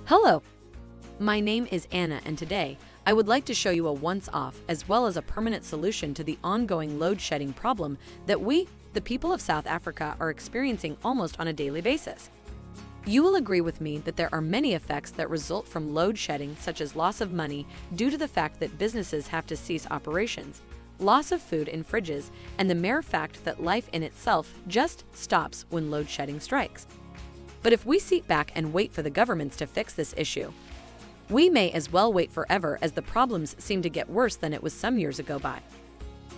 Hello, my name is Anna, and today I would like to show you a once-off as well as a permanent solution to the ongoing load shedding problem that we, the people of South Africa, are experiencing almost on a daily basis. You will agree with me that there are many effects that result from load shedding, such as loss of money due to the fact that businesses have to cease operations, loss of food in fridges, and the mere fact that life in itself just stops when load shedding strikes. But if we sit back and wait for the governments to fix this issue, we may as well wait forever, as the problems seem to get worse than it was some years ago by.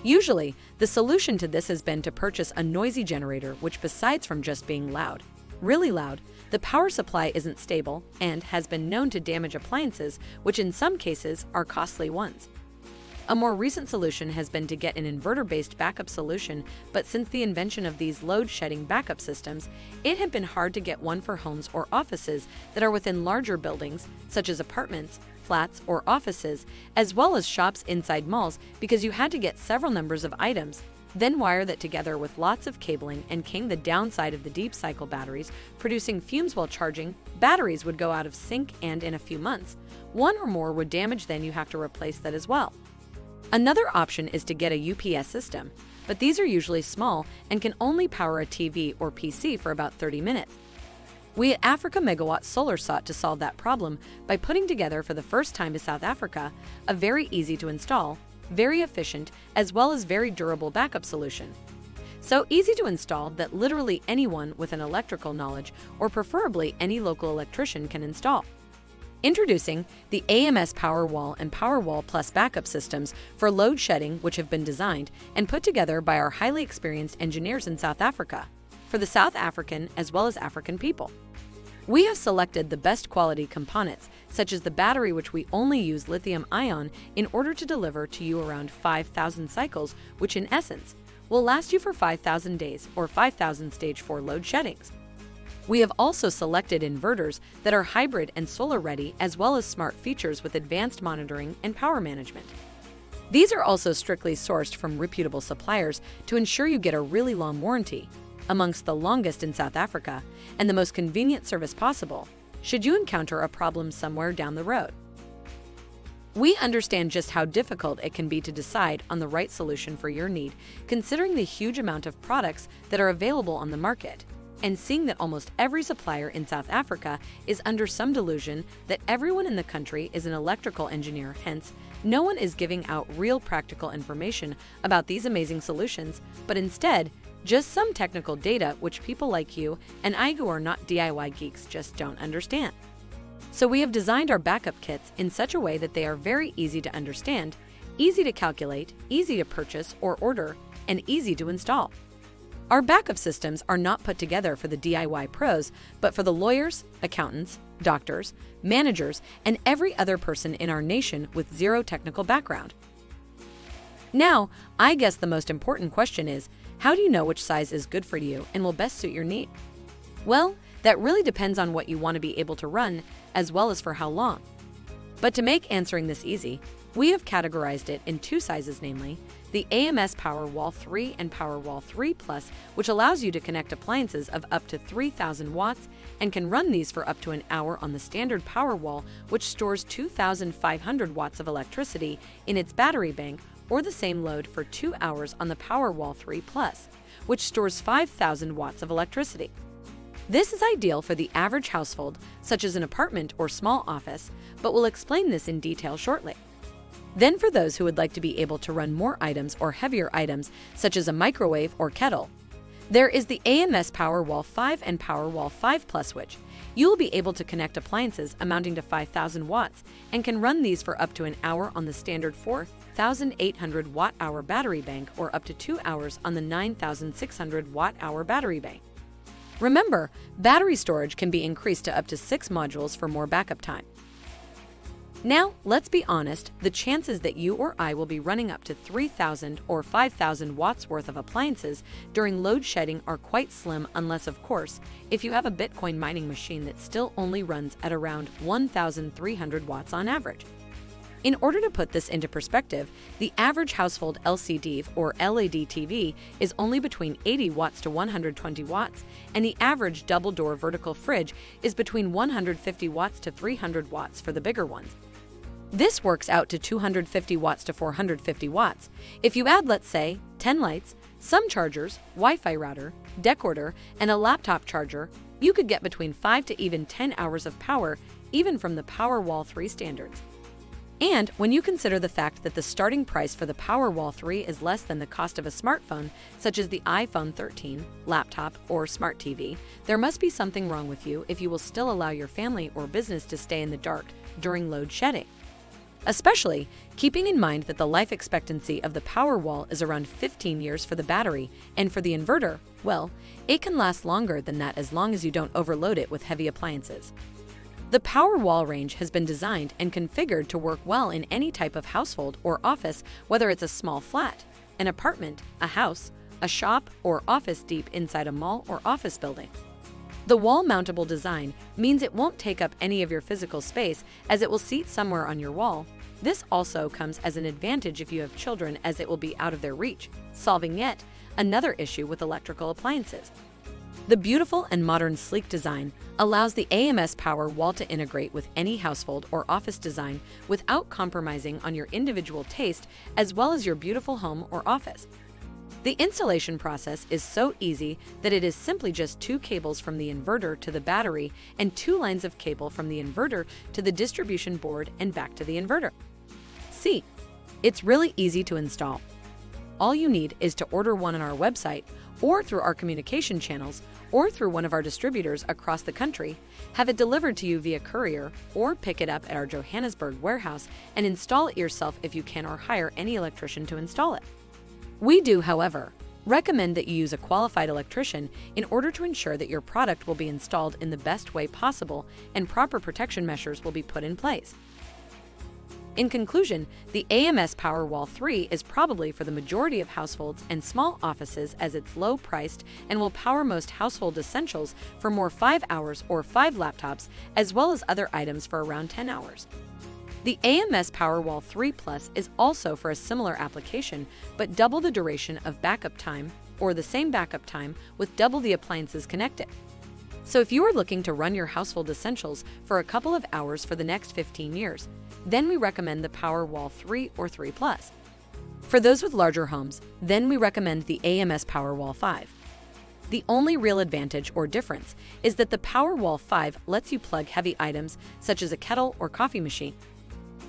Usually, the solution to this has been to purchase a noisy generator which, besides from just being loud, really loud, the power supply isn't stable and has been known to damage appliances, which in some cases are costly ones. A more recent solution has been to get an inverter-based backup solution, but since the invention of these load-shedding backup systems, it had been hard to get one for homes or offices that are within larger buildings, such as apartments, flats, or offices, as well as shops inside malls, because you had to get several numbers of items, then wire that together with lots of cabling, and came the downside of the deep cycle batteries producing fumes while charging. Batteries would go out of sync, and in a few months, one or more would damage, then you have to replace that as well. Another option is to get a UPS system, but these are usually small and can only power a TV or PC for about 30 minutes. We at Africa Megawatt Solar sought to solve that problem by putting together for the first time in South Africa a very easy to install, very efficient, as well as very durable backup solution. So easy to install that literally anyone with an electrical knowledge, or preferably any local electrician, can install. Introducing the AMS Powerwall and Powerwall Plus backup systems for load shedding, which have been designed and put together by our highly experienced engineers in South Africa for the South African as well as African people. We have selected the best quality components, such as the battery, which we only use lithium-ion in order to deliver to you around 5,000 cycles, which in essence will last you for 5,000 days or 5,000 stage 4 load sheddings. We have also selected inverters that are hybrid and solar ready, as well as smart features with advanced monitoring and power management. These are also strictly sourced from reputable suppliers to ensure you get a really long warranty, amongst the longest in South Africa, and the most convenient service possible, should you encounter a problem somewhere down the road. We understand just how difficult it can be to decide on the right solution for your need, considering the huge amount of products that are available on the market, and seeing that almost every supplier in South Africa is under some delusion that everyone in the country is an electrical engineer. Hence, no one is giving out real practical information about these amazing solutions, but instead, just some technical data which people like you and I, who are not DIY geeks, just don't understand. So we have designed our backup kits in such a way that they are very easy to understand, easy to calculate, easy to purchase or order, and easy to install. Our backup systems are not put together for the DIY pros, but for the lawyers, accountants, doctors, managers, and every other person in our nation with zero technical background. Now, I guess the most important question is, how do you know which size is good for you and will best suit your need? Well, that really depends on what you want to be able to run, as well as for how long. But to make answering this easy, we have categorized it in two sizes, namely the AMS Powerwall 3 and Powerwall 3 Plus, which allows you to connect appliances of up to 3,000 watts and can run these for up to an hour on the standard Powerwall, which stores 2,500 watts of electricity in its battery bank, or the same load for 2 hours on the Powerwall 3 Plus, which stores 5,000 watts of electricity. This is ideal for the average household, such as an apartment or small office, but we'll explain this in detail shortly. Then for those who would like to be able to run more items or heavier items, such as a microwave or kettle, there is the AMS Powerwall 5 and Powerwall 5 Plus, which you will be able to connect appliances amounting to 5,000 watts and can run these for up to an hour on the standard 4,800 watt-hour battery bank, or up to 2 hours on the 9,600 watt-hour battery bank. Remember, battery storage can be increased to up to 6 modules for more backup time. Now, let's be honest, the chances that you or I will be running up to 3,000 or 5,000 watts worth of appliances during load shedding are quite slim, unless, of course, if you have a Bitcoin mining machine that still only runs at around 1,300 watts on average. In order to put this into perspective, the average household LCD or LED TV is only between 80 watts to 120 watts, and the average double-door vertical fridge is between 150 watts to 300 watts for the bigger ones. This works out to 250 watts to 450 watts. If you add, let's say, 10 lights, some chargers, Wi-Fi router, decoder, and a laptop charger, you could get between 5 to even 10 hours of power, even from the Powerwall 3 standards. And when you consider the fact that the starting price for the Powerwall 3 is less than the cost of a smartphone, such as the iPhone 13, laptop, or smart TV, there must be something wrong with you if you will still allow your family or business to stay in the dark during load shedding. Especially keeping in mind that the life expectancy of the Powerwall is around 15 years for the battery, and for the inverter, well, it can last longer than that as long as you don't overload it with heavy appliances. The Powerwall range has been designed and configured to work well in any type of household or office, whether it's a small flat, an apartment, a house, a shop, or office deep inside a mall or office building. The wall-mountable design means it won't take up any of your physical space, as it will seat somewhere on your wall. This also comes as an advantage if you have children, as it will be out of their reach, solving yet another issue with electrical appliances. The beautiful and modern sleek design allows the AMS Powerwall to integrate with any household or office design without compromising on your individual taste, as well as your beautiful home or office. The installation process is so easy that it is simply just 2 cables from the inverter to the battery and 2 lines of cable from the inverter to the distribution board and back to the inverter. See, it's really easy to install. All you need is to order one on our website, or through our communication channels, or through one of our distributors across the country, have it delivered to you via courier, or pick it up at our Johannesburg warehouse and install it yourself if you can, or hire any electrician to install it. We do, however, recommend that you use a qualified electrician in order to ensure that your product will be installed in the best way possible and proper protection measures will be put in place. In conclusion, the AMS Powerwall 3 is probably for the majority of households and small offices, as it's low-priced and will power most household essentials for more 5 hours or 5 laptops, as well as other items for around 10 hours. The AMS Powerwall 3 Plus is also for a similar application, but double the duration of backup time, or the same backup time with double the appliances connected. So if you are looking to run your household essentials for a couple of hours for the next 15 years, then we recommend the Powerwall 3 or 3 Plus. For those with larger homes, then we recommend the AMS Powerwall 5. The only real advantage or difference is that the Powerwall 5 lets you plug heavy items such as a kettle or coffee machine.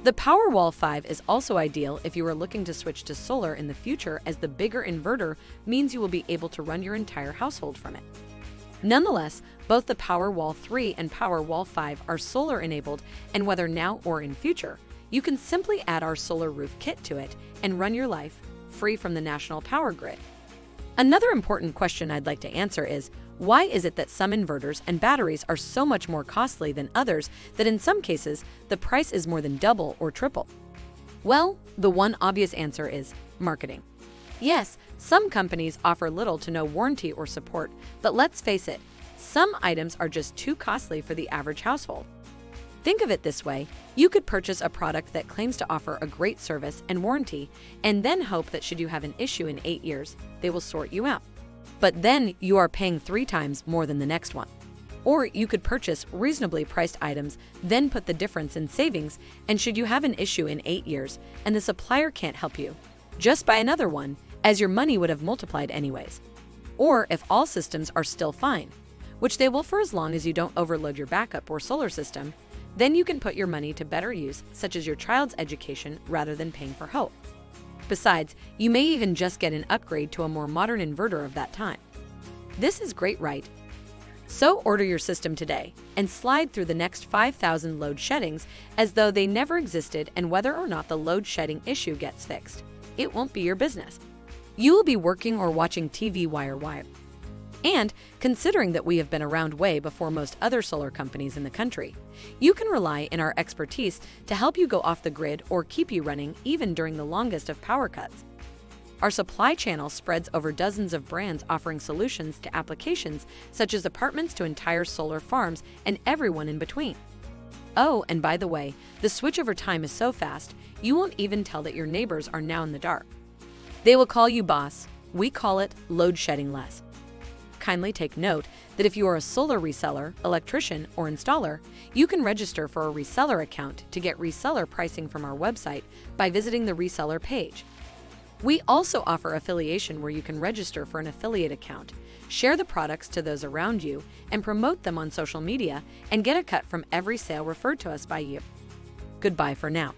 The Powerwall 5 is also ideal if you are looking to switch to solar in the future, as the bigger inverter means you will be able to run your entire household from it. Nonetheless, both the Powerwall 3 and Powerwall 5 are solar enabled, and whether now or in future, you can simply add our solar roof kit to it and run your life free from the national power grid. Another important question I'd like to answer is, why is it that some inverters and batteries are so much more costly than others that in some cases the price is more than double or triple? Well, the one obvious answer is marketing. Yes, some companies offer little to no warranty or support, but let's face it, some items are just too costly for the average household. Think of it this way: you could purchase a product that claims to offer a great service and warranty, and then hope that should you have an issue in 8 years, they will sort you out. But then you are paying 3 times more than the next one. Or you could purchase reasonably priced items, then put the difference in savings, and should you have an issue in 8 years and the supplier can't help you, just buy another one, as your money would have multiplied anyways. Or if all systems are still fine, which they will for as long as you don't overload your backup or solar system, then you can put your money to better use, such as your child's education, rather than paying for hope. Besides, you may even just get an upgrade to a more modern inverter of that time. This is great, right? So order your system today and slide through the next 5,000 load sheddings as though they never existed, and whether or not the load shedding issue gets fixed, it won't be your business. You will be working or watching TV wire. And considering that we have been around way before most other solar companies in the country, you can rely on our expertise to help you go off the grid or keep you running even during the longest of power cuts. Our supply channel spreads over dozens of brands, offering solutions to applications such as apartments to entire solar farms and everyone in between. Oh, and by the way, the switchover time is so fast, you won't even tell that your neighbors are now in the dark. They will call you boss. We call it load shedding less. Kindly take note that if you are a solar reseller, electrician, or installer, you can register for a reseller account to get reseller pricing from our website by visiting the reseller page. We also offer affiliation where you can register for an affiliate account, share the products to those around you, and promote them on social media and get a cut from every sale referred to us by you. Goodbye for now.